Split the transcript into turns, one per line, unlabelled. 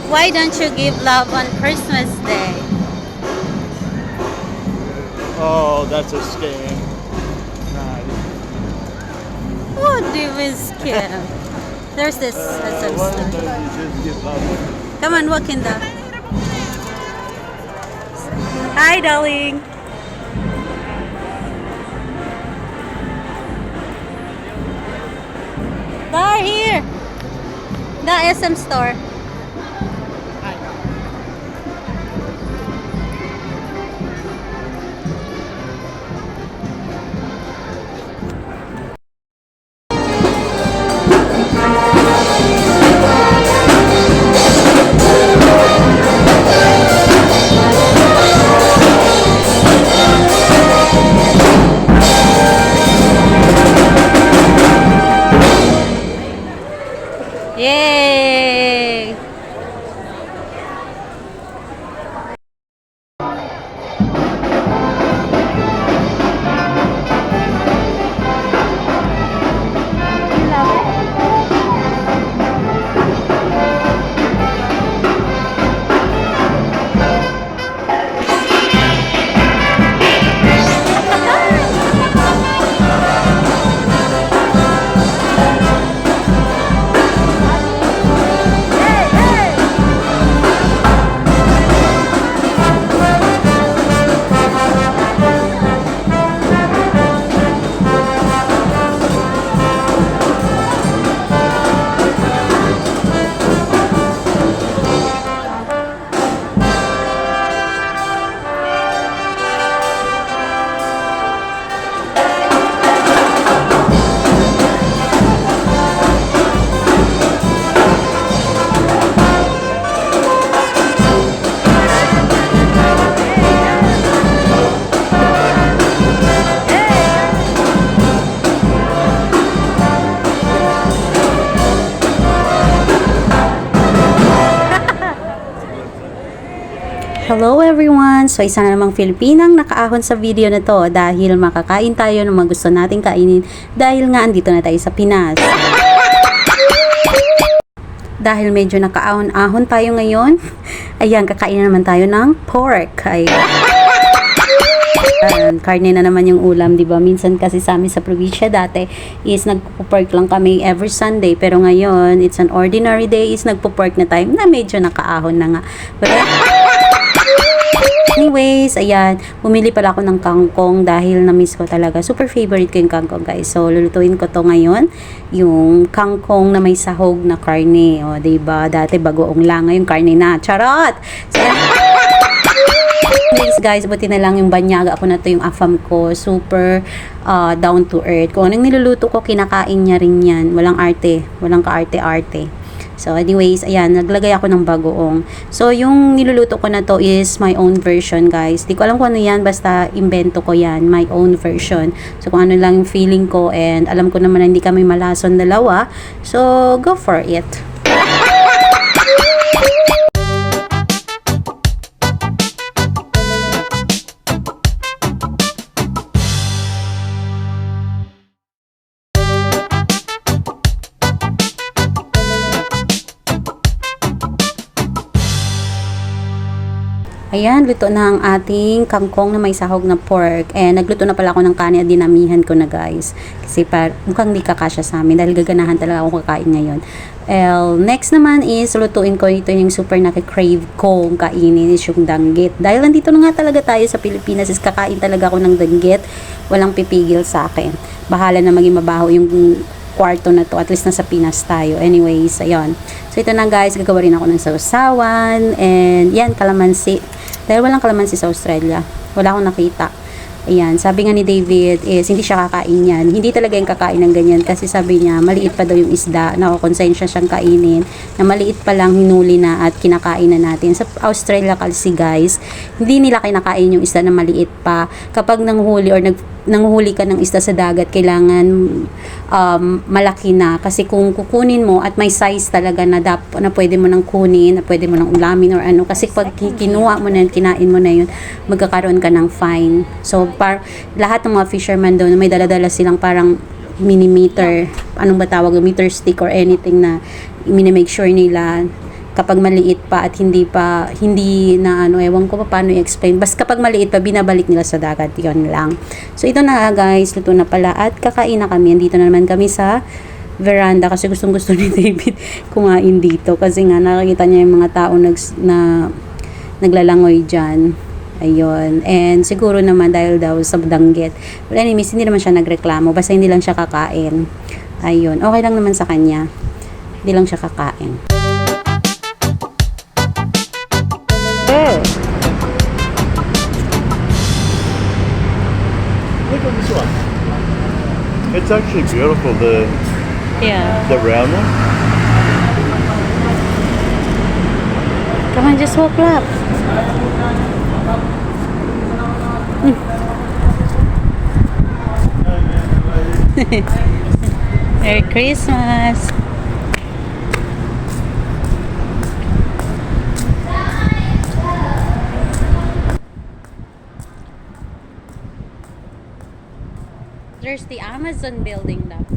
Why don't you give love on Christmas Day?
Oh, that's a scam. Nice.
What do we scam? There's this.
Why don't you just give love?
Come on, walk in the. Hi, darling. They're here. The SM store. Yay! Hello everyone! So isa na namang Filipinang nakaahon sa video na to dahil makakain tayo ng mga gusto nating kainin dahil nga andito na tayo sa Pinas. Dahil medyo nakaahon-ahon tayo ngayon, ayan, kakain na naman tayo ng pork. Ay, karne na naman yung ulam, di ba? Minsan kasi sa amin sa probinsya dati is nagpo-pork lang kami every Sunday, pero ngayon it's an ordinary day, is nagpo-pork na time na medyo nakaahon na nga. But anyways, ayan, bumili pala ako ng kangkong dahil na-miss ko talaga. Super favorite ko yung kangkong, guys. So, lulutuin ko to ngayon. Yung kangkong na may sahog na karne. O, diba? Dati bagoong lang. Ngayon, karne na. Charot! So, anyways, guys, buti na lang yung banyaga ako na to, yung afam ko. Super down to earth. Kung anong niluluto ko, kinakain niya rin yan. Walang arte. Walang kaarte-arte. So, anyways, ayan, naglagay ako ng bagoong. So, yung niluluto ko na to is my own version, guys. Di ko alam kung ano yan, basta invento ko yan, my own version. So, kung ano lang yung feeling ko, and alam ko naman na hindi kami malason dalawa. So, go for it. Ayan, luto na ang ating kangkong na may sahog na pork. And nagluto na pala ako ng kanin at dinamihan ko na, guys. Kasi mukhang di kakasya sa amin dahil gaganahan talaga akong kakain ngayon. Next naman is lutuin ko ito yung super nakikrave kong kainin is yung danggit. Dahil nandito na nga talaga tayo sa Pilipinas is kakain talaga ako ng danggit. Walang pipigil sa akin. Bahala na maging mabaho yung kwarto na to, at least nasa Pinas tayo. Anyways, ayun. So ito na, guys, gagawa rin ako ng sausawan and yan, kalamansi. Dahil walang kalamansi sa Australia, wala akong nakita. Ayan, sabi nga ni David is hindi siya kakain yan. Hindi talaga yung kakain ng ganyan kasi sabi niya maliit pa daw yung isda na konsensya siyang kainin na maliit pa lang hinuli na at kinakain na natin. Sa Australia kasi, guys, hindi nila kinakain yung isda na maliit pa. Kapag nanghuli or nanghuli ka ng isda sa dagat, kailangan malaki na kasi kung kukunin mo at may size talaga na pwede mo nang kunin, na pwede mo nang ulamin or ano, kasi pag kinuha mo na yun, kinain mo na yun, magkakaroon ka ng fine. So lahat ng mga fisherman doon may dala-dala silang parang millimeter, anong ba tawag, meter stick or anything na minimake sure nila kapag maliit pa at hindi na ano, ewan ko pa paano i-explain. Basta kapag maliit pa, binabalik nila sa dagat. Yun lang. So, ito na guys, luto na pala at kakain na kami. Andito na naman kami sa veranda kasi gustong-gusto ni David kumain dito. Kasi nga, nakikita niya yung mga tao naglalangoy dyan. Ayun. And siguro naman dahil daw sa danggit. But anyways, hindi naman siya nagreklamo. Basta hindi lang siya kakain. Ayun. Okay lang naman sa kanya. Hindi lang siya kakain.
Look at this one. It's actually beautiful, the
Yeah.
round one.
Come on, just walk lap. Merry Christmas. There's the Amazon building, love.